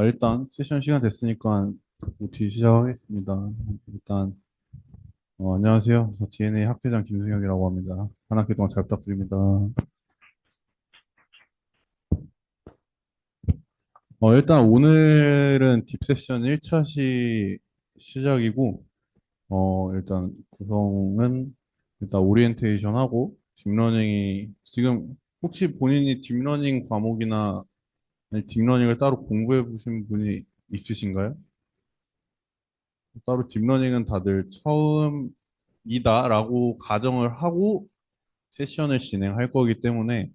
일단 세션 시간 됐으니까 OT 시작하겠습니다. 일단 안녕하세요. 저 DNA 학회장 김승혁이라고 합니다. 한 학기 동안 잘 부탁드립니다. 일단 오늘은 딥세션 1차 시작이고 일단 구성은 일단 오리엔테이션 하고 딥러닝이 지금 혹시 본인이 딥러닝 과목이나 아니, 딥러닝을 따로 공부해 보신 분이 있으신가요? 따로 딥러닝은 다들 처음이다라고 가정을 하고 세션을 진행할 거기 때문에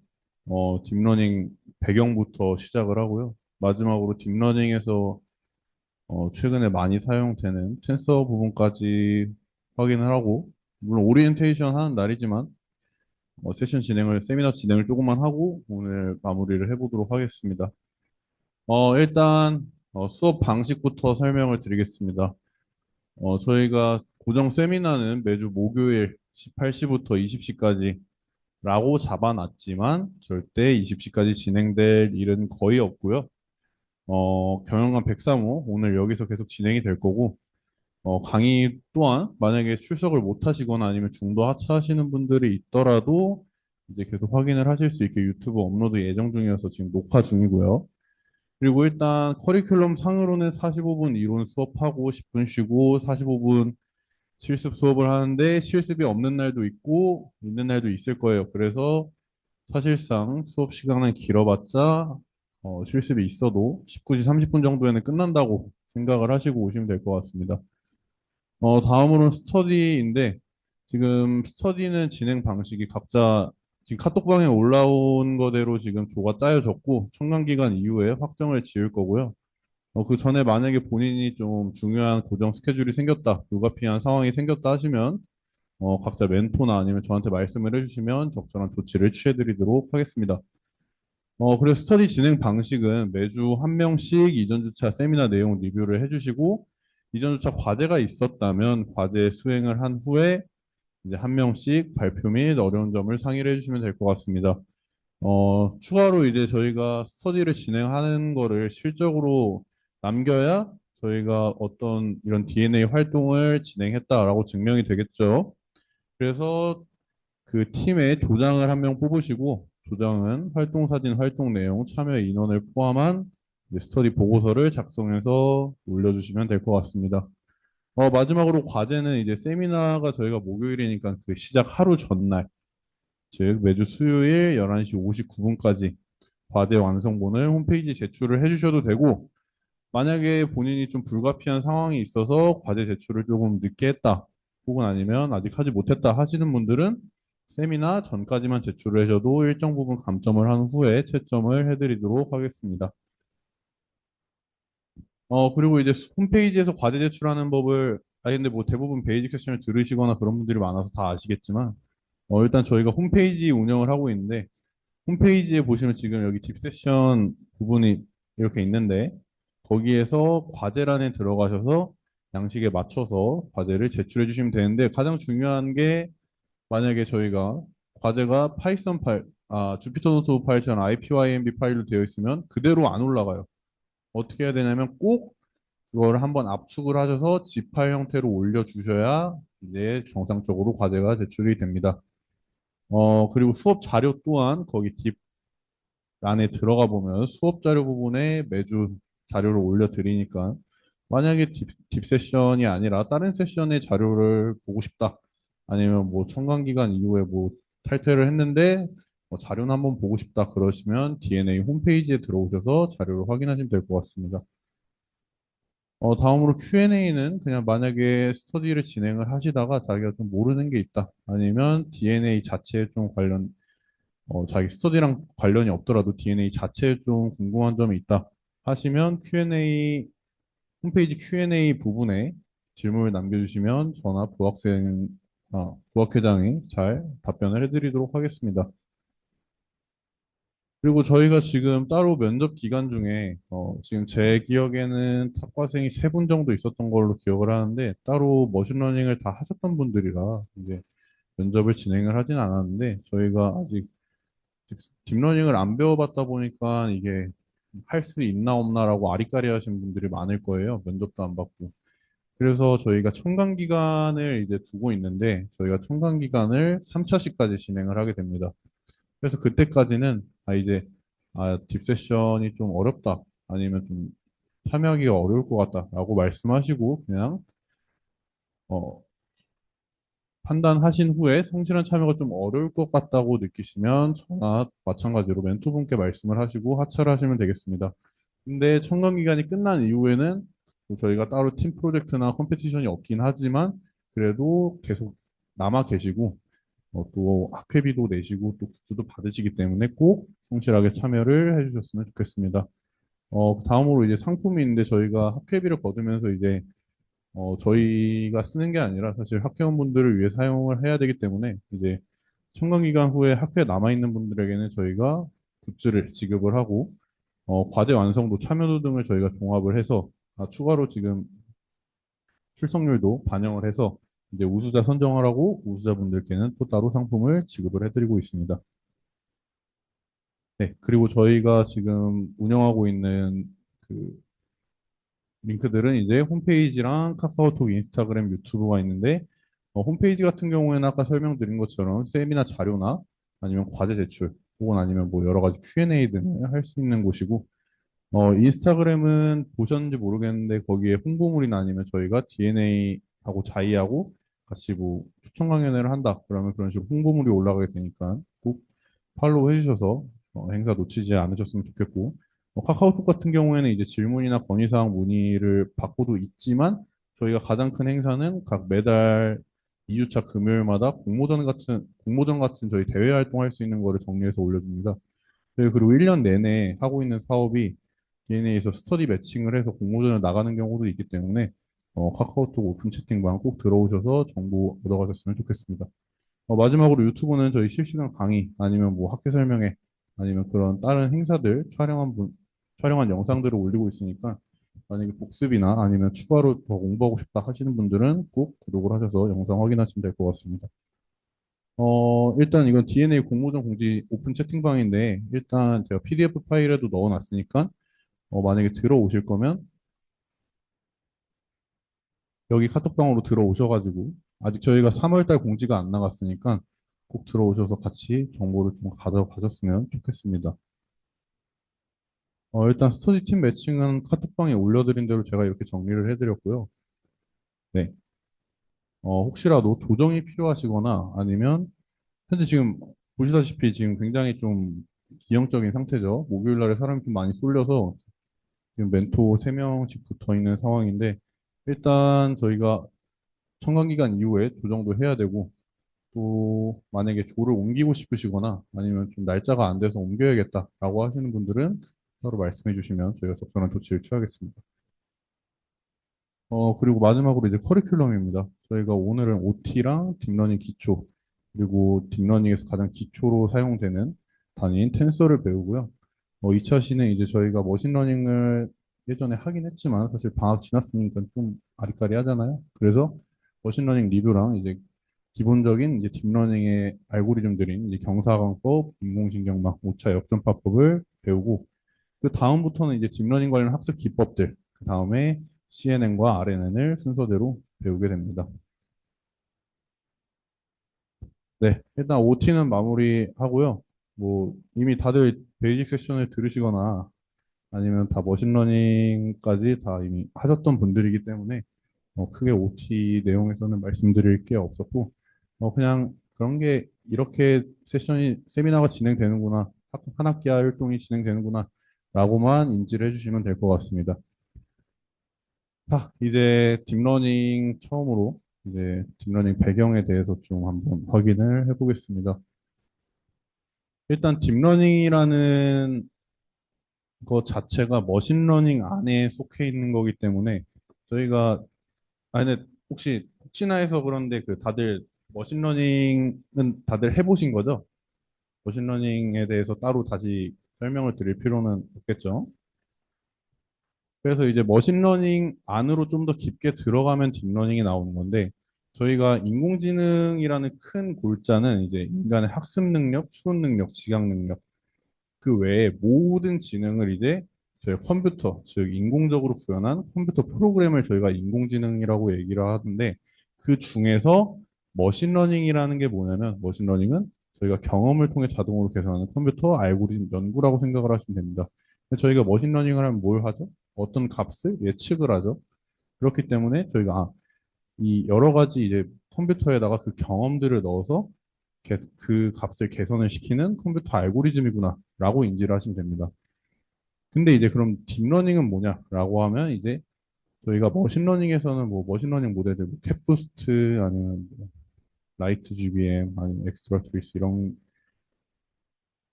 딥러닝 배경부터 시작을 하고요. 마지막으로 딥러닝에서 최근에 많이 사용되는 텐서 부분까지 확인을 하고 물론 오리엔테이션 하는 날이지만 세미나 진행을 조금만 하고 오늘 마무리를 해보도록 하겠습니다. 일단 수업 방식부터 설명을 드리겠습니다. 저희가 고정 세미나는 매주 목요일 18시부터 20시까지 라고 잡아놨지만 절대 20시까지 진행될 일은 거의 없고요. 경영관 103호 오늘 여기서 계속 진행이 될 거고 강의 또한 만약에 출석을 못 하시거나 아니면 중도 하차하시는 분들이 있더라도 이제 계속 확인을 하실 수 있게 유튜브 업로드 예정 중이어서 지금 녹화 중이고요. 그리고 일단 커리큘럼 상으로는 45분 이론 수업하고 10분 쉬고 45분 실습 수업을 하는데 실습이 없는 날도 있고 있는 날도 있을 거예요. 그래서 사실상 수업 시간은 길어봤자 실습이 있어도 19시 30분 정도에는 끝난다고 생각을 하시고 오시면 될 것 같습니다. 다음으로는 스터디인데 지금 스터디는 진행 방식이 각자 지금 카톡방에 올라온 거대로 지금 조가 짜여졌고 청강 기간 이후에 확정을 지을 거고요. 그 전에 만약에 본인이 좀 중요한 고정 스케줄이 생겼다, 불가피한 상황이 생겼다 하시면 각자 멘토나 아니면 저한테 말씀을 해주시면 적절한 조치를 취해드리도록 하겠습니다. 그래서 스터디 진행 방식은 매주 한 명씩 이전 주차 세미나 내용 리뷰를 해주시고 이전 주차 과제가 있었다면 과제 수행을 한 후에 이제 한 명씩 발표 및 어려운 점을 상의를 해주시면 될 것 같습니다. 추가로 이제 저희가 스터디를 진행하는 거를 실적으로 남겨야 저희가 어떤 이런 DNA 활동을 진행했다라고 증명이 되겠죠. 그래서 그 팀의 조장을 한 명 뽑으시고 조장은 활동 사진, 활동 내용, 참여 인원을 포함한 이제 스터디 보고서를 작성해서 올려주시면 될 것 같습니다. 마지막으로 과제는 이제 세미나가 저희가 목요일이니까 그 시작 하루 전날, 즉 매주 수요일 11시 59분까지 과제 완성본을 홈페이지 제출을 해주셔도 되고, 만약에 본인이 좀 불가피한 상황이 있어서 과제 제출을 조금 늦게 했다, 혹은 아니면 아직 하지 못했다 하시는 분들은 세미나 전까지만 제출을 해줘도 일정 부분 감점을 한 후에 채점을 해드리도록 하겠습니다. 그리고 이제 홈페이지에서 과제 제출하는 법을, 근데 뭐 대부분 베이직 세션을 들으시거나 그런 분들이 많아서 다 아시겠지만, 일단 저희가 홈페이지 운영을 하고 있는데, 홈페이지에 보시면 지금 여기 딥세션 부분이 이렇게 있는데 거기에서 과제란에 들어가셔서 양식에 맞춰서 과제를 제출해 주시면 되는데 가장 중요한 게 만약에 저희가 과제가 파이썬 파일, 주피터 노트북 파일처럼 IPYNB 파일로 되어 있으면 그대로 안 올라가요. 어떻게 해야 되냐면 꼭 그걸 한번 압축을 하셔서 zip 파일 형태로 올려주셔야 이제 정상적으로 과제가 제출이 됩니다. 그리고 수업 자료 또한 거기 딥 안에 들어가 보면 수업 자료 부분에 매주 자료를 올려드리니까 만약에 딥 세션이 아니라 다른 세션의 자료를 보고 싶다. 아니면 뭐 청강 기간 이후에 뭐 탈퇴를 했는데 자료는 한번 보고 싶다. 그러시면 DNA 홈페이지에 들어오셔서 자료를 확인하시면 될 것 같습니다. 다음으로 Q&A는 그냥 만약에 스터디를 진행을 하시다가 자기가 좀 모르는 게 있다. 아니면 DNA 자체에 좀 자기 스터디랑 관련이 없더라도 DNA 자체에 좀 궁금한 점이 있다 하시면 홈페이지 Q&A 부분에 질문을 남겨주시면 저나 부학회장이 잘 답변을 해드리도록 하겠습니다. 그리고 저희가 지금 따로 면접 기간 중에, 지금 제 기억에는 탁과생이 3분 정도 있었던 걸로 기억을 하는데, 따로 머신러닝을 다 하셨던 분들이라, 이제 면접을 진행을 하진 않았는데, 저희가 아직 딥러닝을 안 배워봤다 보니까 이게 할 수 있나 없나라고 아리까리 하신 분들이 많을 거예요. 면접도 안 받고. 그래서 저희가 청강 기간을 이제 두고 있는데 저희가 청강 기간을 3차시까지 진행을 하게 됩니다. 그래서 그때까지는 이제 딥세션이 좀 어렵다 아니면 좀 참여하기가 어려울 것 같다라고 말씀하시고 그냥 어, 판단하신 후에 성실한 참여가 좀 어려울 것 같다고 느끼시면 저나 마찬가지로 멘토분께 말씀을 하시고 하차를 하시면 되겠습니다. 근데 청강 기간이 끝난 이후에는 또 저희가 따로 팀 프로젝트나 컴페티션이 없긴 하지만 그래도 계속 남아 계시고 또 학회비도 내시고 또 굿즈도 받으시기 때문에 꼭 성실하게 참여를 해주셨으면 좋겠습니다. 다음으로 이제 상품이 있는데 저희가 학회비를 거두면서 이제 저희가 쓰는 게 아니라 사실 학회원분들을 위해 사용을 해야 되기 때문에 이제 청강 기간 후에 학회에 남아있는 분들에게는 저희가 굿즈를 지급을 하고 과제 완성도, 참여도 등을 저희가 종합을 해서 추가로 지금 출석률도 반영을 해서 이제 우수자 선정을 하고 우수자분들께는 또 따로 상품을 지급을 해드리고 있습니다. 네, 그리고 저희가 지금 운영하고 있는 그 링크들은 이제 홈페이지랑 카카오톡, 인스타그램, 유튜브가 있는데 홈페이지 같은 경우에는 아까 설명드린 것처럼 세미나 자료나 아니면 과제 제출 혹은 아니면 뭐 여러 가지 Q&A 등을 할 수 있는 곳이고 인스타그램은 보셨는지 모르겠는데 거기에 홍보물이나 아니면 저희가 DNA하고 자이하고 같이 뭐 추천 강연회를 한다. 그러면 그런 식으로 홍보물이 올라가게 되니까 꼭 팔로우 해주셔서 행사 놓치지 않으셨으면 좋겠고 카카오톡 같은 경우에는 이제 질문이나 건의사항 문의를 받고도 있지만 저희가 가장 큰 행사는 각 매달 2주차 금요일마다 공모전 같은 저희 대외 활동할 수 있는 거를 정리해서 올려줍니다. 네, 그리고 1년 내내 하고 있는 사업이 DNA에서 스터디 매칭을 해서 공모전을 나가는 경우도 있기 때문에 카카오톡 오픈 채팅방 꼭 들어오셔서 정보 얻어가셨으면 좋겠습니다. 마지막으로 유튜브는 저희 실시간 강의 아니면 뭐 학회 설명회 아니면 그런 다른 행사들 촬영한 영상들을 올리고 있으니까 만약에 복습이나 아니면 추가로 더 공부하고 싶다 하시는 분들은 꼭 구독을 하셔서 영상 확인하시면 될 것 같습니다. 일단 이건 DNA 공모전 공지 오픈 채팅방인데 일단 제가 PDF 파일에도 넣어놨으니까 만약에 들어오실 거면 여기 카톡방으로 들어오셔가지고 아직 저희가 3월달 공지가 안 나갔으니까 꼭 들어오셔서 같이 정보를 좀 가져가셨으면 좋겠습니다. 일단 스터디 팀 매칭은 카톡방에 올려드린 대로 제가 이렇게 정리를 해드렸고요. 네. 혹시라도 조정이 필요하시거나 아니면 현재 지금 보시다시피 지금 굉장히 좀 기형적인 상태죠. 목요일 날에 사람이 좀 많이 쏠려서 지금 멘토 3명씩 붙어 있는 상황인데 일단 저희가 청강기간 이후에 조정도 해야 되고 또 만약에 조를 옮기고 싶으시거나 아니면 좀 날짜가 안 돼서 옮겨야겠다라고 하시는 분들은 따로 말씀해 주시면 저희가 적절한 조치를 취하겠습니다. 그리고 마지막으로 이제 커리큘럼입니다. 저희가 오늘은 OT랑 딥러닝 기초, 그리고 딥러닝에서 가장 기초로 사용되는 단위인 텐서를 배우고요. 2차 시는 이제 저희가 머신러닝을 예전에 하긴 했지만 사실 방학 지났으니까 좀 아리까리 하잖아요. 그래서 머신러닝 리뷰랑 이제 기본적인 이제 딥러닝의 알고리즘들인 이제 경사광법, 인공신경막, 오차 역전파법을 배우고 그 다음부터는 이제 딥러닝 관련 학습 기법들, 그 다음에 CNN과 RNN을 순서대로 배우게 됩니다. 네, 일단 OT는 마무리하고요. 뭐 이미 다들 베이직 세션을 들으시거나 아니면 다 머신러닝까지 다 이미 하셨던 분들이기 때문에 크게 OT 내용에서는 말씀드릴 게 없었고 그냥 그런 게 이렇게 세미나가 진행되는구나, 한 학기 활동이 진행되는구나 라고만 인지를 해주시면 될 것 같습니다. 자, 이제 딥러닝 처음으로 이제 딥러닝 배경에 대해서 좀 한번 확인을 해보겠습니다. 일단 딥러닝이라는 것 자체가 머신러닝 안에 속해 있는 거기 때문에 저희가 근데 혹시나 해서 그런데 그 다들 머신러닝은 다들 해보신 거죠? 머신러닝에 대해서 따로 다시 설명을 드릴 필요는 없겠죠? 그래서 이제 머신러닝 안으로 좀 더 깊게 들어가면 딥러닝이 나오는 건데 저희가 인공지능이라는 큰 골자는 이제 인간의 학습 능력, 추론 능력, 지각 능력 그 외에 모든 지능을 이제 저희 컴퓨터, 즉 인공적으로 구현한 컴퓨터 프로그램을 저희가 인공지능이라고 얘기를 하는데 그 중에서 머신러닝이라는 게 뭐냐면 머신러닝은 저희가 경험을 통해 자동으로 계산하는 컴퓨터 알고리즘 연구라고 생각을 하시면 됩니다. 저희가 머신러닝을 하면 뭘 하죠? 어떤 값을 예측을 하죠. 그렇기 때문에 저희가 이 여러 가지 이제 컴퓨터에다가 그 경험들을 넣어서 그 값을 개선을 시키는 컴퓨터 알고리즘이구나라고 인지를 하시면 됩니다. 근데 이제 그럼 딥러닝은 뭐냐라고 하면 이제 저희가 머신러닝에서는 뭐 머신러닝 모델들 뭐 캣부스트 아니면 뭐 라이트 GBM 아니면 엑스트라 트리스 이런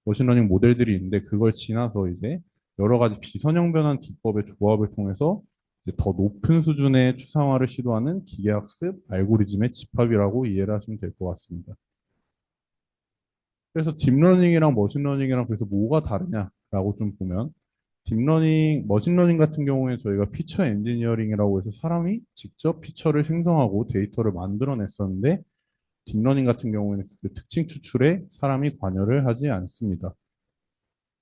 머신러닝 모델들이 있는데 그걸 지나서 이제 여러 가지 비선형 변환 기법의 조합을 통해서 이제 더 높은 수준의 추상화를 시도하는 기계학습 알고리즘의 집합이라고 이해를 하시면 될 것 같습니다. 그래서 딥러닝이랑 머신러닝이랑 그래서 뭐가 다르냐라고 좀 보면 머신러닝 같은 경우에 저희가 피처 엔지니어링이라고 해서 사람이 직접 피처를 생성하고 데이터를 만들어냈었는데 딥러닝 같은 경우에는 그 특징 추출에 사람이 관여를 하지 않습니다.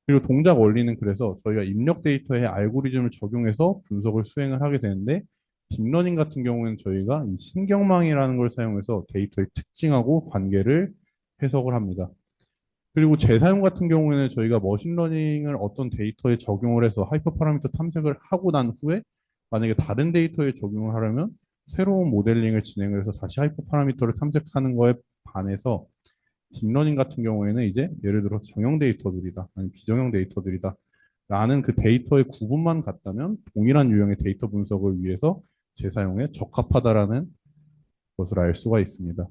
그리고 동작 원리는 그래서 저희가 입력 데이터에 알고리즘을 적용해서 분석을 수행을 하게 되는데 딥러닝 같은 경우에는 저희가 이 신경망이라는 걸 사용해서 데이터의 특징하고 관계를 해석을 합니다. 그리고 재사용 같은 경우에는 저희가 머신러닝을 어떤 데이터에 적용을 해서 하이퍼 파라미터 탐색을 하고 난 후에 만약에 다른 데이터에 적용을 하려면 새로운 모델링을 진행을 해서 다시 하이퍼 파라미터를 탐색하는 거에 반해서 딥러닝 같은 경우에는 이제 예를 들어 정형 데이터들이다 아니면 비정형 데이터들이다 라는 그 데이터의 구분만 같다면 동일한 유형의 데이터 분석을 위해서 재사용에 적합하다라는 것을 알 수가 있습니다.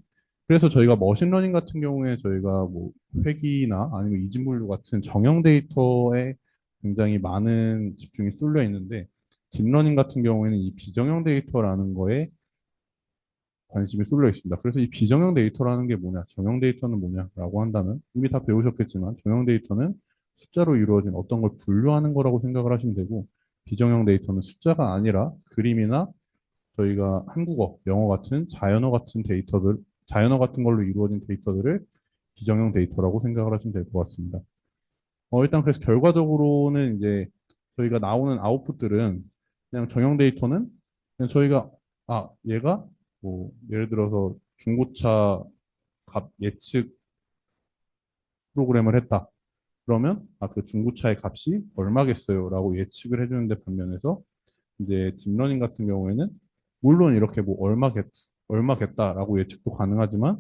그래서 저희가 머신러닝 같은 경우에 저희가 뭐 회귀나 아니면 이진분류 같은 정형 데이터에 굉장히 많은 집중이 쏠려 있는데 딥러닝 같은 경우에는 이 비정형 데이터라는 거에 관심이 쏠려 있습니다. 그래서 이 비정형 데이터라는 게 뭐냐, 정형 데이터는 뭐냐라고 한다면 이미 다 배우셨겠지만 정형 데이터는 숫자로 이루어진 어떤 걸 분류하는 거라고 생각을 하시면 되고 비정형 데이터는 숫자가 아니라 그림이나 저희가 한국어, 영어 같은 자연어 같은 걸로 이루어진 데이터들을 비정형 데이터라고 생각을 하시면 될 것 같습니다. 일단 그래서 결과적으로는 이제 저희가 나오는 아웃풋들은 그냥 정형 데이터는 그냥 저희가 얘가 뭐 예를 들어서 중고차 값 예측 프로그램을 했다. 그러면 그 중고차의 값이 얼마겠어요라고 예측을 해주는데 반면에서 이제 딥러닝 같은 경우에는 물론 이렇게 뭐 얼마겠다라고 예측도 가능하지만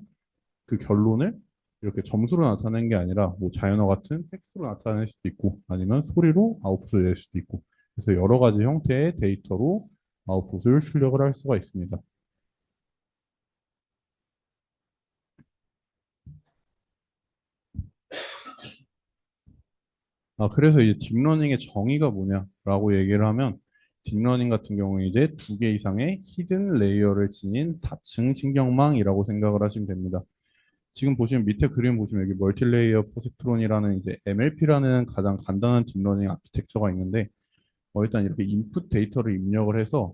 그 결론을 이렇게 점수로 나타내는 게 아니라 뭐 자연어 같은 텍스트로 나타낼 수도 있고 아니면 소리로 아웃풋을 낼 수도 있고 그래서 여러 가지 형태의 데이터로 아웃풋을 출력을 할 수가 있습니다. 그래서 이제 딥러닝의 정의가 뭐냐라고 얘기를 하면 딥러닝 같은 경우에 이제 두 개 이상의 히든 레이어를 지닌 다층 신경망이라고 생각을 하시면 됩니다. 지금 보시면 밑에 그림 보시면 여기 멀티레이어 포지트론이라는 이제 MLP라는 가장 간단한 딥러닝 아키텍처가 있는데 일단 이렇게 인풋 데이터를 입력을 해서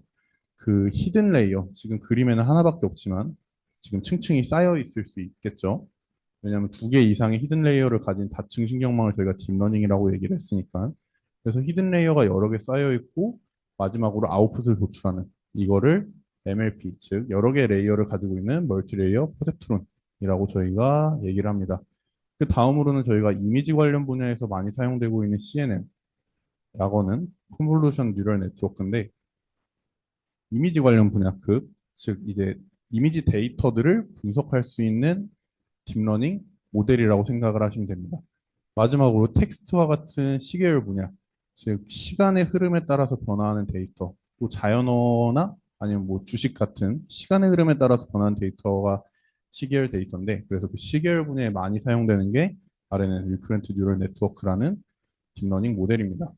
그 히든 레이어 지금 그림에는 하나밖에 없지만 지금 층층이 쌓여 있을 수 있겠죠. 왜냐하면 두 개 이상의 히든 레이어를 가진 다층 신경망을 저희가 딥러닝이라고 얘기를 했으니까 그래서 히든 레이어가 여러 개 쌓여 있고 마지막으로 아웃풋을 도출하는 이거를 MLP 즉 여러 개 레이어를 가지고 있는 멀티 레이어 퍼셉트론이라고 저희가 얘기를 합니다. 그 다음으로는 저희가 이미지 관련 분야에서 많이 사용되고 있는 CNN 라고는 컨볼루션 뉴럴 네트워크인데 이미지 관련 분야 즉 이제 이미지 데이터들을 분석할 수 있는 딥러닝 모델이라고 생각을 하시면 됩니다. 마지막으로 텍스트와 같은 시계열 분야, 즉 시간의 흐름에 따라서 변화하는 데이터, 또 자연어나 아니면 뭐 주식 같은 시간의 흐름에 따라서 변하는 데이터가 시계열 데이터인데, 그래서 그 시계열 분야에 많이 사용되는 게 RNN, 리크런트 뉴럴 네트워크라는 딥러닝 모델입니다.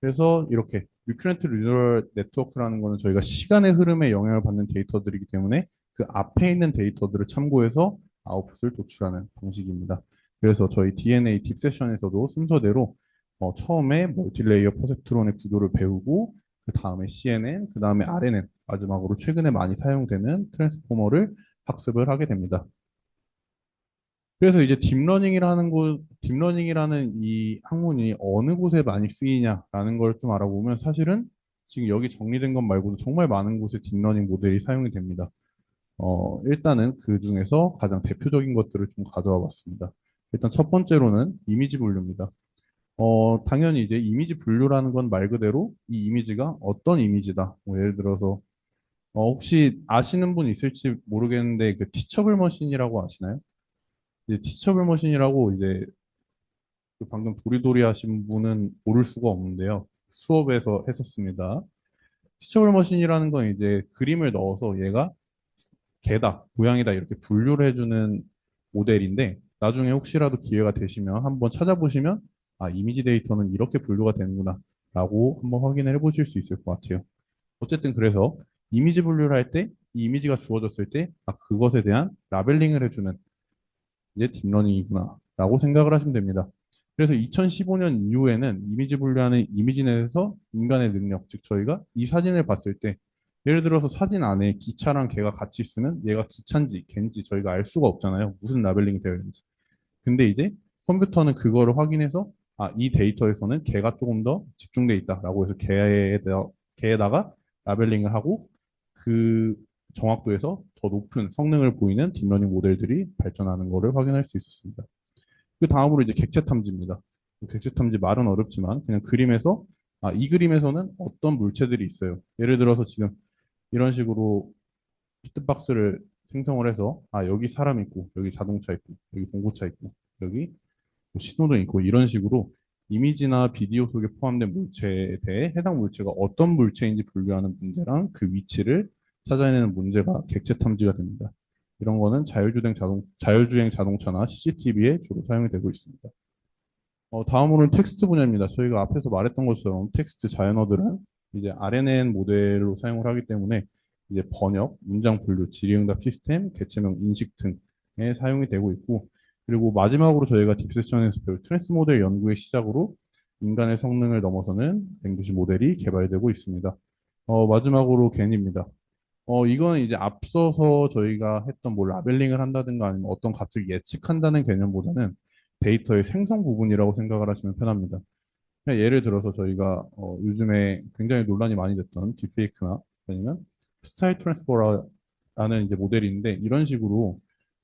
그래서 이렇게 리크런트 뉴럴 네트워크라는 거는 저희가 시간의 흐름에 영향을 받는 데이터들이기 때문에 그 앞에 있는 데이터들을 참고해서 아웃풋을 도출하는 방식입니다. 그래서 저희 DNA 딥 세션에서도 순서대로 처음에 멀티레이어 퍼셉트론의 구조를 배우고 그 다음에 CNN, 그 다음에 RNN, 마지막으로 최근에 많이 사용되는 트랜스포머를 학습을 하게 됩니다. 그래서 이제 딥러닝이라는 이 학문이 어느 곳에 많이 쓰이냐라는 걸 좀 알아보면 사실은 지금 여기 정리된 것 말고도 정말 많은 곳에 딥러닝 모델이 사용이 됩니다. 일단은 그 중에서 가장 대표적인 것들을 좀 가져와 봤습니다. 일단 첫 번째로는 이미지 분류입니다. 당연히 이제 이미지 분류라는 건 말 그대로 이 이미지가 어떤 이미지다. 뭐 예를 들어서, 혹시 아시는 분 있을지 모르겠는데, 그 티처블 머신이라고 아시나요? 이제 티처블 머신이라고 이제 그 방금 도리도리 하신 분은 모를 수가 없는데요. 수업에서 했었습니다. 티처블 머신이라는 건 이제 그림을 넣어서 얘가 개다, 고양이다 이렇게 분류를 해주는 모델인데 나중에 혹시라도 기회가 되시면 한번 찾아보시면 아, 이미지 데이터는 이렇게 분류가 되는구나 라고 한번 확인을 해보실 수 있을 것 같아요. 어쨌든 그래서 이미지 분류를 할 때 이 이미지가 주어졌을 때 아, 그것에 대한 라벨링을 해주는 이제 딥러닝이구나 라고 생각을 하시면 됩니다. 그래서 2015년 이후에는 이미지 분류하는 이미지넷에서 인간의 능력, 즉 저희가 이 사진을 봤을 때 예를 들어서 사진 안에 기차랑 개가 같이 있으면 얘가 기차인지 개인지 저희가 알 수가 없잖아요. 무슨 라벨링이 되어 있는지. 근데 이제 컴퓨터는 그거를 확인해서 아, 이 데이터에서는 개가 조금 더 집중돼 있다라고 해서 개에다가 라벨링을 하고 그 정확도에서 더 높은 성능을 보이는 딥러닝 모델들이 발전하는 것을 확인할 수 있었습니다. 그 다음으로 이제 객체 탐지입니다. 객체 탐지 말은 어렵지만 그냥 그림에서 아, 이 그림에서는 어떤 물체들이 있어요. 예를 들어서 지금 이런 식으로 비트박스를 생성을 해서 아, 여기 사람 있고 여기 자동차 있고 여기 봉고차 있고 여기 뭐 신호등 있고 이런 식으로 이미지나 비디오 속에 포함된 물체에 대해 해당 물체가 어떤 물체인지 분류하는 문제랑 그 위치를 찾아내는 문제가 객체 탐지가 됩니다. 이런 거는 자율주행 자동차나 CCTV에 주로 사용이 되고 있습니다. 다음으로는 텍스트 분야입니다. 저희가 앞에서 말했던 것처럼 텍스트 자연어들은 이제 RNN 모델로 사용을 하기 때문에 이제 번역, 문장 분류, 질의응답 시스템, 개체명 인식 등에 사용이 되고 있고, 그리고 마지막으로 저희가 딥세션에서 배울 트랜스 모델 연구의 시작으로 인간의 성능을 넘어서는 랭귀지 모델이 개발되고 있습니다. 마지막으로 겐입니다. 이건 이제 앞서서 저희가 했던 뭐 라벨링을 한다든가 아니면 어떤 값을 예측한다는 개념보다는 데이터의 생성 부분이라고 생각을 하시면 편합니다. 그냥 예를 들어서 저희가 요즘에 굉장히 논란이 많이 됐던 딥페이크나 아니면 스타일 트랜스퍼라는 이제 모델이 있는데 이런 식으로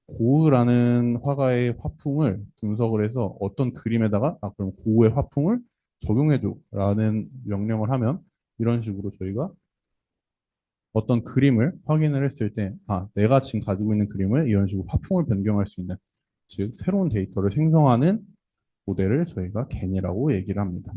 고흐라는 화가의 화풍을 분석을 해서 어떤 그림에다가 아 그럼 고흐의 화풍을 적용해줘라는 명령을 하면 이런 식으로 저희가 어떤 그림을 확인을 했을 때, 아, 내가 지금 가지고 있는 그림을 이런 식으로 화풍을 변경할 수 있는, 즉, 새로운 데이터를 생성하는 모델을 저희가 겐이라고 얘기를 합니다.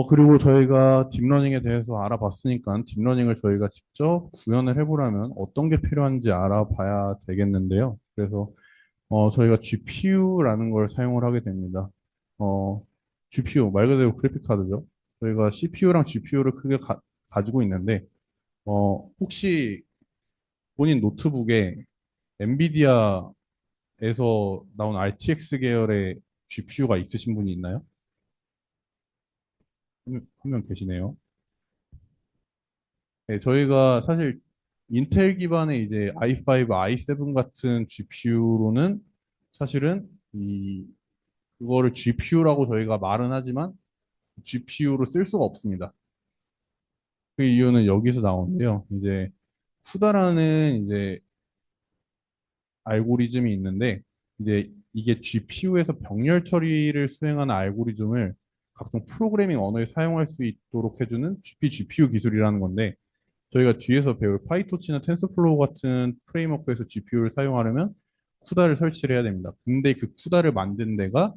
그리고 저희가 딥러닝에 대해서 알아봤으니까 딥러닝을 저희가 직접 구현을 해보려면 어떤 게 필요한지 알아봐야 되겠는데요. 그래서 저희가 GPU라는 걸 사용을 하게 됩니다. 어, GPU, 말 그대로 그래픽 카드죠. 저희가 CPU랑 GPU를 크게 가지고 있는데, 혹시 본인 노트북에 엔비디아에서 나온 RTX 계열의 GPU가 있으신 분이 있나요? 한 명 계시네요. 네, 저희가 사실 인텔 기반의 이제 i5, i7 같은 GPU로는 사실은 그거를 GPU라고 저희가 말은 하지만 GPU로 쓸 수가 없습니다. 그 이유는 여기서 나오는데요. 이제 쿠다라는 이제 알고리즘이 있는데 이제 이게 GPU에서 병렬 처리를 수행하는 알고리즘을 각종 프로그래밍 언어에 사용할 수 있도록 해주는 GPU 기술이라는 건데 저희가 뒤에서 배울 파이토치나 텐서플로우 같은 프레임워크에서 GPU를 사용하려면 쿠다를 설치를 해야 됩니다. 근데 그 쿠다를 만든 데가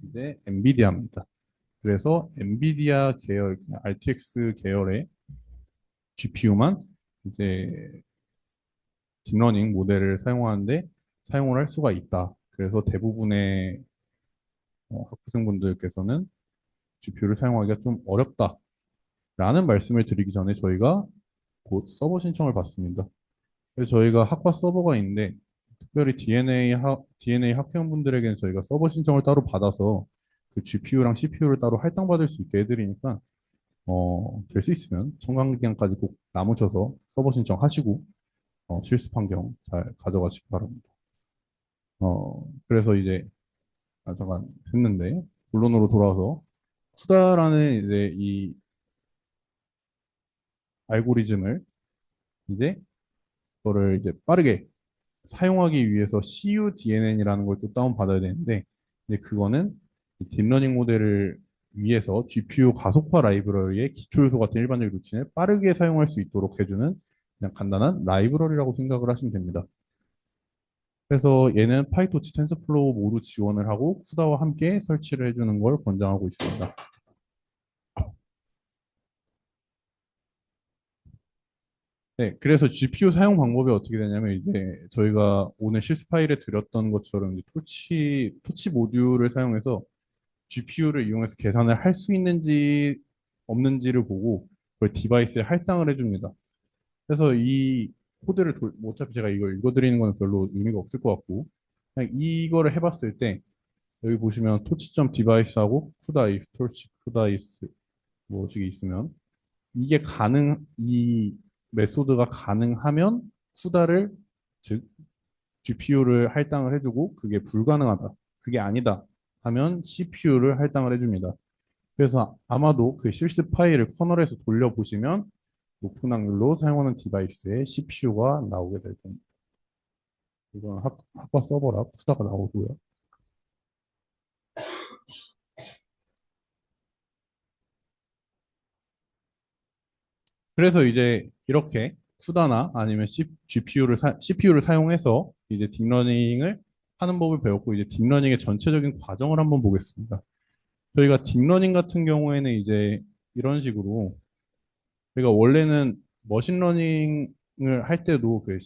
이제 엔비디아입니다. 그래서 엔비디아 계열, RTX 계열의 GPU만 이제 딥러닝 모델을 사용하는데 사용을 할 수가 있다. 그래서 대부분의 학부생분들께서는 GPU를 사용하기가 좀 어렵다라는 말씀을 드리기 전에 저희가 곧 서버 신청을 받습니다. 그래서 저희가 학과 서버가 있는데 특별히 DNA 학회원분들에게는 저희가 서버 신청을 따로 받아서 그 GPU랑 CPU를 따로 할당받을 수 있게 해드리니까 될 수 있으면 청강 기간까지 꼭 남으셔서 서버 신청하시고 실습 환경 잘 가져가시기 바랍니다. 그래서 이제, 잠깐 했는데, 본론으로 돌아와서, 쿠다라는 이제 이 알고리즘을 이제, 그거를 이제 빠르게 사용하기 위해서 CUDNN이라는 걸 또 다운받아야 되는데, 이제 그거는 이 딥러닝 모델을 위해서 GPU 가속화 라이브러리의 기초 요소 같은 일반적인 루틴을 빠르게 사용할 수 있도록 해주는 그냥 간단한 라이브러리라고 생각을 하시면 됩니다. 그래서 얘는 파이토치 텐서플로우 모두 지원을 하고 쿠다와 함께 설치를 해주는 걸 권장하고 있습니다. 네, 그래서 GPU 사용 방법이 어떻게 되냐면 이제 저희가 오늘 실습 파일에 드렸던 것처럼 이제 토치 모듈을 사용해서 GPU를 이용해서 계산을 할 수 있는지 없는지를 보고 그걸 디바이스에 할당을 해줍니다. 그래서 이 코드를 뭐 어차피 제가 이걸 읽어드리는 건 별로 의미가 없을 것 같고 그냥 이거를 해봤을 때 여기 보시면 토치점 디바이스하고 쿠다이스, 토치 쿠다이스 뭐식이 있으면 이 메소드가 가능하면 쿠다를 즉 GPU를 할당을 해주고 그게 불가능하다. 그게 아니다. 하면 CPU를 할당을 해줍니다. 그래서 아마도 그 실습 파일을 커널에서 돌려보시면 높은 확률로 사용하는 디바이스에 CPU가 나오게 될 겁니다. 이건 학과 서버라 쿠다가 나오고요. 그래서 이제 이렇게 쿠다나 아니면 CPU를 사용해서 이제 딥러닝을 하는 법을 배웠고 이제 딥러닝의 전체적인 과정을 한번 보겠습니다. 저희가 딥러닝 같은 경우에는 이제 이런 식으로 저희가 원래는 머신러닝을 할 때도 그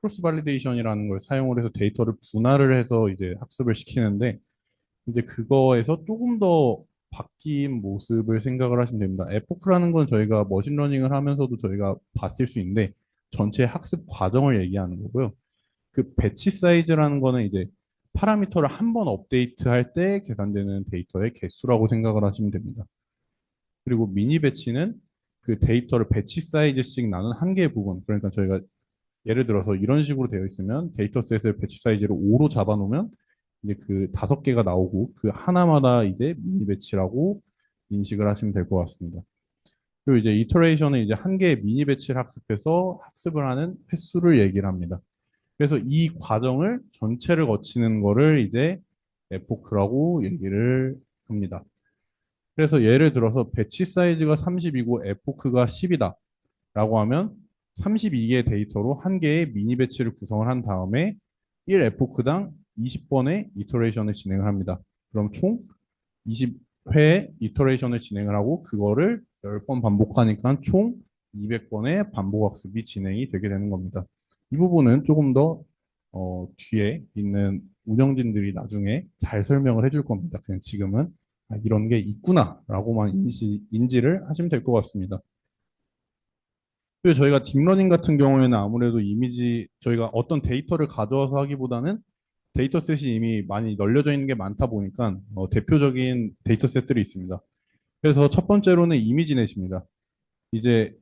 크로스 발리데이션이라는 걸 사용을 해서 데이터를 분할을 해서 이제 학습을 시키는데 이제 그거에서 조금 더 바뀐 모습을 생각을 하시면 됩니다. 에포크라는 건 저희가 머신러닝을 하면서도 저희가 봤을 수 있는데 전체 학습 과정을 얘기하는 거고요. 그 배치 사이즈라는 거는 이제 파라미터를 한 번 업데이트할 때 계산되는 데이터의 개수라고 생각을 하시면 됩니다. 그리고 미니 배치는 그 데이터를 배치 사이즈씩 나눈 한 개의 부분. 그러니까 저희가 예를 들어서 이런 식으로 되어 있으면 데이터셋을 배치 사이즈를 5로 잡아놓으면 이제 그 5개가 나오고 그 하나마다 이제 미니 배치라고 인식을 하시면 될 것 같습니다. 그리고 이제 이터레이션은 이제 한 개의 미니 배치를 학습해서 학습을 하는 횟수를 얘기를 합니다. 그래서 이 과정을 전체를 거치는 거를 이제 에포크라고 얘기를 합니다. 그래서 예를 들어서 배치 사이즈가 30이고 에포크가 10이다 라고 하면 32개의 데이터로 한 개의 미니 배치를 구성을 한 다음에 1 에포크당 20번의 이터레이션을 진행을 합니다. 그럼 총 20회의 이터레이션을 진행을 하고 그거를 10번 반복하니까 총 200번의 반복학습이 진행이 되게 되는 겁니다. 이 부분은 조금 더 뒤에 있는 운영진들이 나중에 잘 설명을 해줄 겁니다. 그냥 지금은 이런 게 있구나라고만 인지를 하시면 될 것 같습니다. 그리고 저희가 딥러닝 같은 경우에는 아무래도 저희가 어떤 데이터를 가져와서 하기보다는 데이터셋이 이미 많이 널려져 있는 게 많다 보니까 대표적인 데이터셋들이 있습니다. 그래서 첫 번째로는 이미지넷입니다. 이제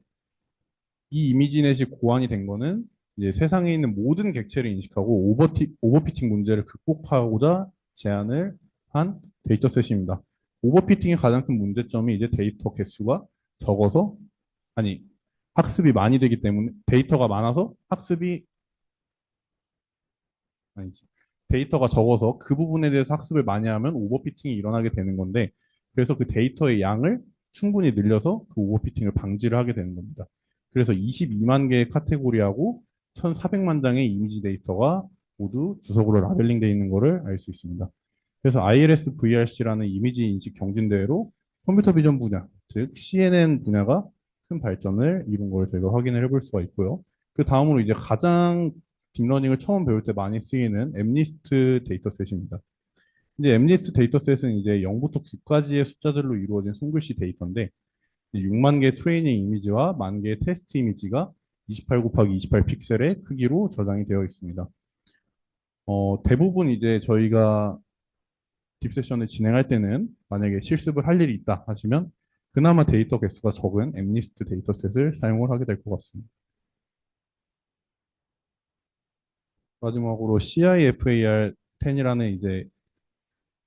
이 이미지넷이 고안이 된 거는 이제 세상에 있는 모든 객체를 인식하고 오버피팅 문제를 극복하고자 제안을 한 데이터셋입니다. 오버피팅의 가장 큰 문제점이 이제 데이터 개수가 적어서 아니 학습이 많이 되기 때문에 데이터가 많아서 학습이 아니지. 데이터가 적어서 그 부분에 대해서 학습을 많이 하면 오버피팅이 일어나게 되는 건데 그래서 그 데이터의 양을 충분히 늘려서 그 오버피팅을 방지를 하게 되는 겁니다. 그래서 22만 개의 카테고리하고 1,400만 장의 이미지 데이터가 모두 주석으로 라벨링 되어 있는 것을 알 수 있습니다. 그래서 ILS VRC라는 이미지 인식 경진대회로 컴퓨터 비전 분야, 즉 CNN 분야가 큰 발전을 이룬 걸 저희가 확인을 해볼 수가 있고요. 그 다음으로 이제 가장 딥러닝을 처음 배울 때 많이 쓰이는 엠니스트 데이터셋입니다. 이제 엠니스트 데이터셋은 이제 0부터 9까지의 숫자들로 이루어진 손글씨 데이터인데 6만 개의 트레이닝 이미지와 1만 개의 테스트 이미지가 28 곱하기 28 픽셀의 크기로 저장이 되어 있습니다. 대부분 이제 저희가 딥 세션을 진행할 때는 만약에 실습을 할 일이 있다 하시면 그나마 데이터 개수가 적은 엠니스트 데이터셋을 사용을 하게 될 것 같습니다. 마지막으로 CIFAR10이라는 이제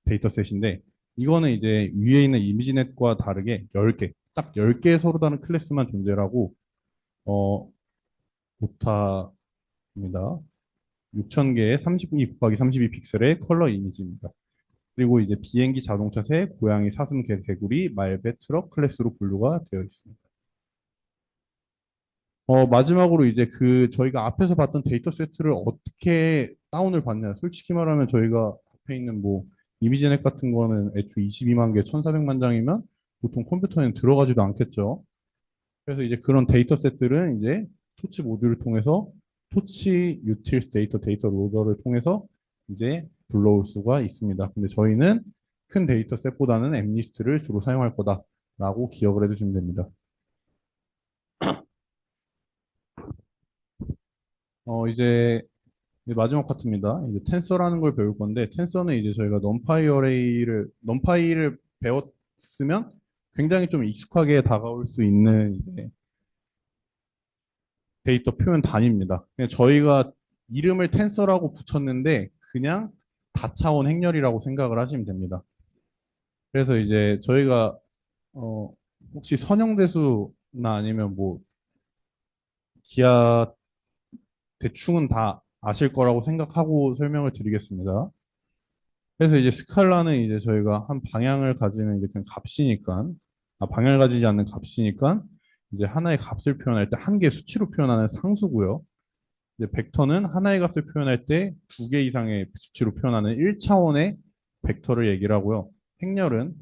데이터셋인데 이거는 이제 위에 있는 이미지넷과 다르게 10개, 딱 10개의 서로 다른 클래스만 존재하고 어, 오타입니다. 6000개의 32 곱하기 32 픽셀의 컬러 이미지입니다. 그리고 이제 비행기, 자동차, 새, 고양이, 사슴, 개, 개구리, 말배, 트럭 클래스로 분류가 되어 있습니다. 마지막으로 이제 저희가 앞에서 봤던 데이터 세트를 어떻게 다운을 받냐. 솔직히 말하면 저희가 앞에 있는 뭐 이미지넷 같은 거는 애초에 22만 개, 1400만 장이면 보통 컴퓨터에는 들어가지도 않겠죠. 그래서 이제 그런 데이터 셋들은 이제 토치 모듈을 통해서 토치 유틸스 데이터 로더를 통해서 이제 불러올 수가 있습니다. 근데 저희는 큰 데이터 셋보다는 엠리스트를 주로 사용할 거다라고 기억을 해주시면 됩니다. 이제 마지막 파트입니다. 이제 텐서라는 걸 배울 건데 텐서는 이제 저희가 넘파이를 배웠으면 굉장히 좀 익숙하게 다가올 수 있는 이제 데이터 표현 단위입니다. 그냥 저희가 이름을 텐서라고 붙였는데 그냥 다차원 행렬이라고 생각을 하시면 됩니다. 그래서 이제 저희가 어, 혹시 선형대수나 아니면 뭐 기하 대충은 다 아실 거라고 생각하고 설명을 드리겠습니다. 그래서 이제 스칼라는 이제 저희가 한 방향을 가지는 이제 그냥 값이니까, 방향을 가지지 않는 값이니까, 이제 하나의 값을 표현할 때 한 개 수치로 표현하는 상수고요. 이제 벡터는 하나의 값을 표현할 때 두 개 이상의 수치로 표현하는 1차원의 벡터를 얘기를 하고요. 행렬은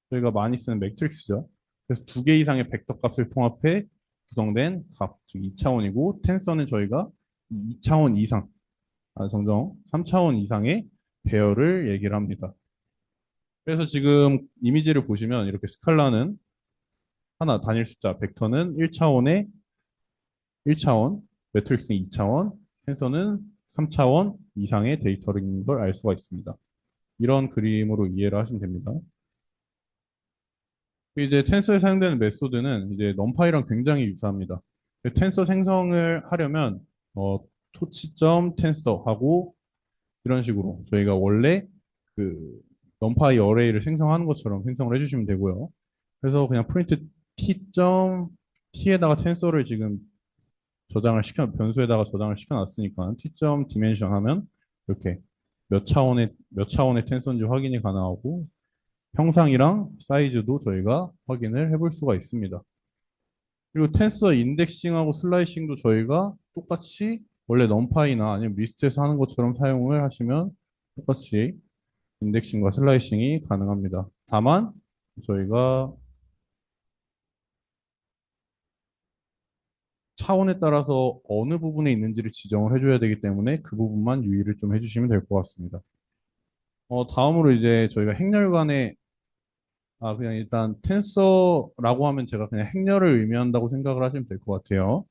저희가 많이 쓰는 매트릭스죠. 그래서 두 개 이상의 벡터 값을 통합해 구성된 값, 즉 2차원이고, 텐서는 저희가 2차원 이상, 점점 3차원 이상의 배열을 얘기를 합니다. 그래서 지금 이미지를 보시면 이렇게 스칼라는 하나 단일 숫자, 벡터는 1차원, 매트릭스는 2차원, 텐서는 3차원 이상의 데이터인 걸 알 수가 있습니다. 이런 그림으로 이해를 하시면 됩니다. 이제 텐서에 사용되는 메소드는 이제 넘파이랑 굉장히 유사합니다. 텐서 생성을 하려면 토치점 텐서하고 이런 식으로 저희가 원래 그 numpy 어레이를 생성하는 것처럼 생성을 해주시면 되고요. 그래서 그냥 프린트 t에다가 텐서를 지금 변수에다가 저장을 시켜놨으니까 t점 디멘션 하면 이렇게 몇 차원의 텐서인지 확인이 가능하고 형상이랑 사이즈도 저희가 확인을 해볼 수가 있습니다. 그리고 텐서 인덱싱하고 슬라이싱도 저희가 똑같이 원래 numpy나 아니면 리스트에서 하는 것처럼 사용을 하시면 똑같이 인덱싱과 슬라이싱이 가능합니다. 다만 저희가 차원에 따라서 어느 부분에 있는지를 지정을 해줘야 되기 때문에 그 부분만 유의를 좀 해주시면 될 것 같습니다. 다음으로 이제 저희가 행렬간의 그냥 일단 텐서라고 하면 제가 그냥 행렬을 의미한다고 생각을 하시면 될 것 같아요.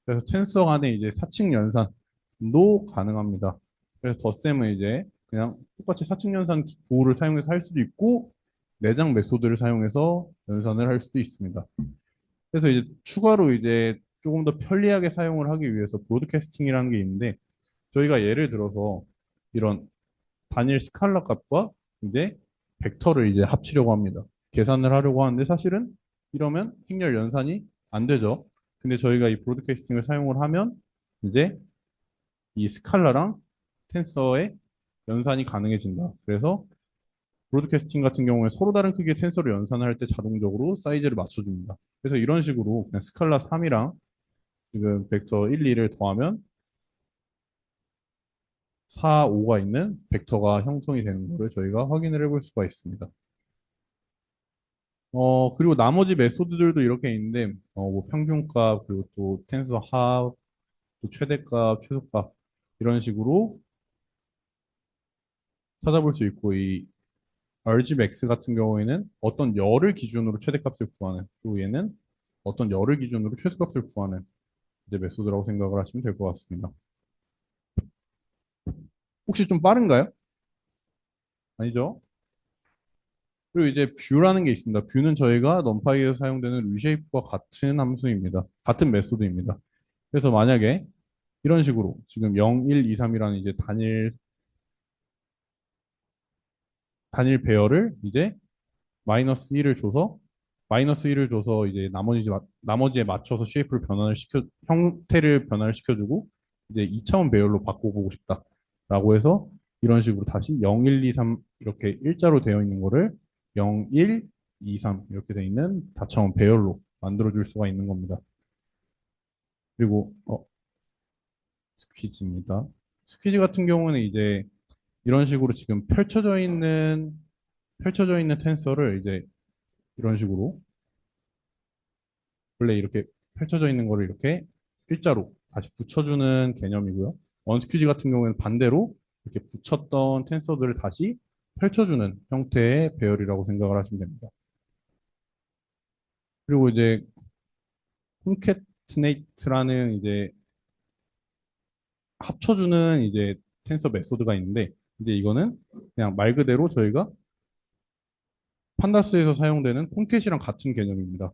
그래서 텐서 간에 이제 사칙 연산도 가능합니다. 그래서 덧셈은 이제 그냥 똑같이 사칙 연산 구호를 사용해서 할 수도 있고 내장 메소드를 사용해서 연산을 할 수도 있습니다. 그래서 이제 추가로 이제 조금 더 편리하게 사용을 하기 위해서 브로드캐스팅이라는 게 있는데 저희가 예를 들어서 이런 단일 스칼라 값과 이제 벡터를 이제 합치려고 합니다. 계산을 하려고 하는데 사실은 이러면 행렬 연산이 안 되죠. 근데 저희가 이 브로드캐스팅을 사용을 하면 이제 이 스칼라랑 텐서의 연산이 가능해진다. 그래서 브로드캐스팅 같은 경우에 서로 다른 크기의 텐서를 연산을 할 때 자동적으로 사이즈를 맞춰줍니다. 그래서 이런 식으로 그냥 스칼라 3이랑 지금 벡터 1, 2를 더하면 4, 5가 있는 벡터가 형성이 되는 것을 저희가 확인을 해볼 수가 있습니다. 그리고 나머지 메소드들도 이렇게 있는데, 뭐 평균값, 그리고 또 텐서 합, 또 최대값, 최소값, 이런 식으로 찾아볼 수 있고, 이 argmax 같은 경우에는 어떤 열을 기준으로 최대값을 구하는, 또 얘는 어떤 열을 기준으로 최소값을 구하는 이제 메소드라고 생각을 하시면 될 것 같습니다. 혹시 좀 빠른가요? 아니죠? 그리고 이제 뷰라는 게 있습니다. 뷰는 저희가 numpy에서 사용되는 reshape과 같은 함수입니다. 같은 메소드입니다. 그래서 만약에 이런 식으로 지금 0, 1, 2, 3이라는 이제 단일 배열을 이제 마이너스 1을 줘서 이제 나머지에 맞춰서 쉐이프를 형태를 변화를 시켜주고 이제 2차원 배열로 바꿔보고 싶다라고 해서 이런 식으로 다시 0, 1, 2, 3 이렇게 일자로 되어 있는 거를 0, 1, 2, 3 이렇게 되어 있는 다차원 배열로 만들어 줄 수가 있는 겁니다. 그리고 스퀴즈입니다. 스퀴즈 같은 경우는 이제 이런 식으로 지금 펼쳐져 있는 텐서를 이제 이런 식으로 원래 이렇게 펼쳐져 있는 거를 이렇게 일자로 다시 붙여주는 개념이고요. 언스퀴즈 같은 경우에는 반대로 이렇게 붙였던 텐서들을 다시 펼쳐주는 형태의 배열이라고 생각을 하시면 됩니다. 그리고 이제 콘캐트네이트라는 이제 합쳐주는 이제 텐서 메소드가 있는데 이제 이거는 그냥 말 그대로 저희가 판다스에서 사용되는 콘캣이랑 같은 개념입니다.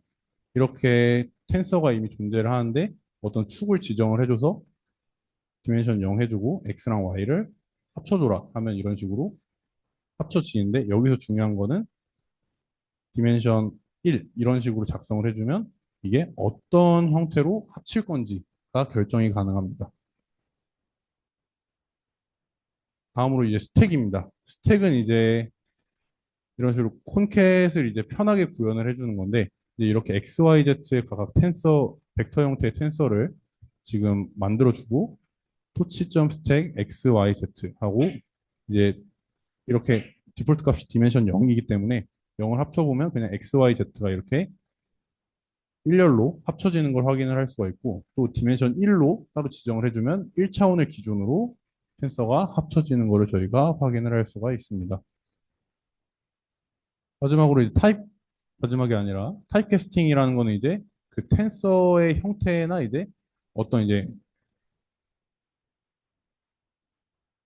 이렇게 텐서가 이미 존재를 하는데 어떤 축을 지정을 해줘서 디멘션 0 해주고 x랑 y를 합쳐줘라 하면 이런 식으로 합쳐지는데 여기서 중요한 거는 디멘션 1 이런 식으로 작성을 해주면 이게 어떤 형태로 합칠 건지가 결정이 가능합니다. 다음으로 이제 스택입니다. 스택은 이제 이런 식으로 콘캣을 이제 편하게 구현을 해주는 건데 이제 이렇게 x, y, z의 각각 벡터 형태의 텐서를 지금 만들어주고 토치점 스택 x, y, z 하고 이제 이렇게 디폴트 값이 디멘션 0이기 때문에 0을 합쳐보면 그냥 x, y, z가 이렇게 일렬로 합쳐지는 걸 확인을 할 수가 있고 또 디멘션 1로 따로 지정을 해주면 1차원을 기준으로 텐서가 합쳐지는 것을 저희가 확인을 할 수가 있습니다. 마지막으로 이제 마지막이 아니라 타입 캐스팅이라는 거는 이제 그 텐서의 형태나 이제 어떤 이제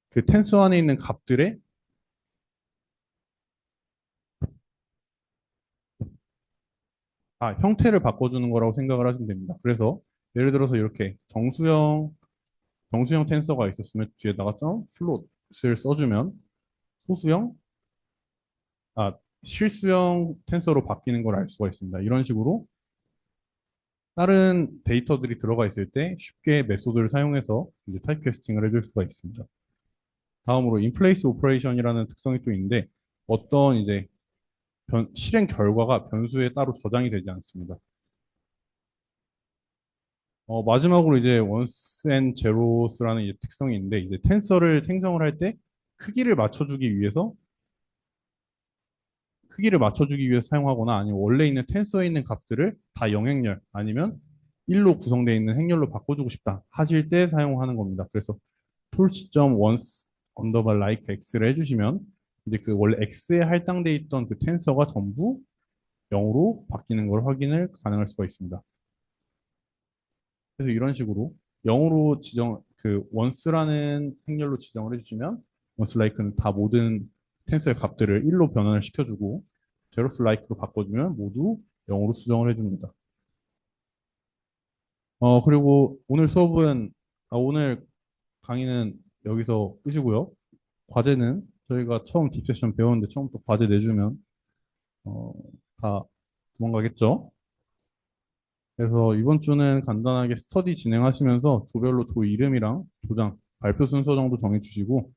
그 텐서 안에 있는 값들의 형태를 바꿔주는 거라고 생각을 하시면 됩니다. 그래서 예를 들어서 이렇게 정수형 텐서가 있었으면 뒤에다가 점 플롯을 써주면 소수형, 아, 실수형 텐서로 바뀌는 걸 알 수가 있습니다. 이런 식으로 다른 데이터들이 들어가 있을 때 쉽게 메소드를 사용해서 이제 타입캐스팅을 해줄 수가 있습니다. 다음으로 인플레이스 오퍼레이션이라는 특성이 또 있는데 어떤 이제 실행 결과가 변수에 따로 저장이 되지 않습니다. 마지막으로 이제 원스 앤 제로스라는 이제 특성이 있는데 이제 텐서를 생성을 할 때 크기를 맞춰주기 위해서 사용하거나 아니면 원래 있는 텐서에 있는 값들을 다 영행렬 아니면 1로 구성되어 있는 행렬로 바꿔주고 싶다 하실 때 사용하는 겁니다. 그래서 torch.once 언더바 like x를 해주시면 이제 그 원래 x에 할당되어 있던 그 텐서가 전부 0으로 바뀌는 걸 확인을 가능할 수가 있습니다. 그래서 이런 식으로 0으로 once라는 행렬로 지정을 해주시면 once like는 다 모든 텐서의 값들을 1로 변환을 시켜주고 제로스 like로 바꿔주면 모두 0으로 수정을 해줍니다. 그리고 오늘 강의는 여기서 끝이고요. 과제는 저희가 처음 딥세션 배웠는데 처음부터 과제 내주면 어, 다 도망가겠죠? 그래서 이번 주는 간단하게 스터디 진행하시면서 조별로 조 이름이랑 조장, 발표 순서 정도 정해주시고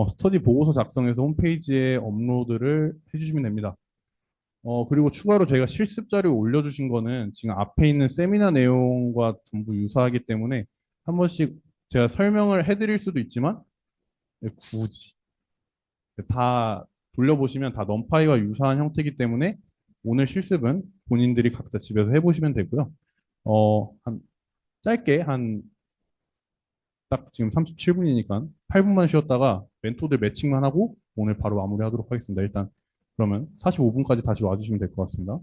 스터디 보고서 작성해서 홈페이지에 업로드를 해주시면 됩니다. 그리고 추가로 저희가 실습 자료 올려주신 거는 지금 앞에 있는 세미나 내용과 전부 유사하기 때문에 한 번씩 제가 설명을 해드릴 수도 있지만 굳이 다 돌려보시면 다 넘파이와 유사한 형태이기 때문에 오늘 실습은 본인들이 각자 집에서 해보시면 되고요. 한 짧게 한 딱 지금 37분이니까 8분만 쉬었다가 멘토들 매칭만 하고 오늘 바로 마무리하도록 하겠습니다. 일단 그러면 45분까지 다시 와주시면 될 것 같습니다.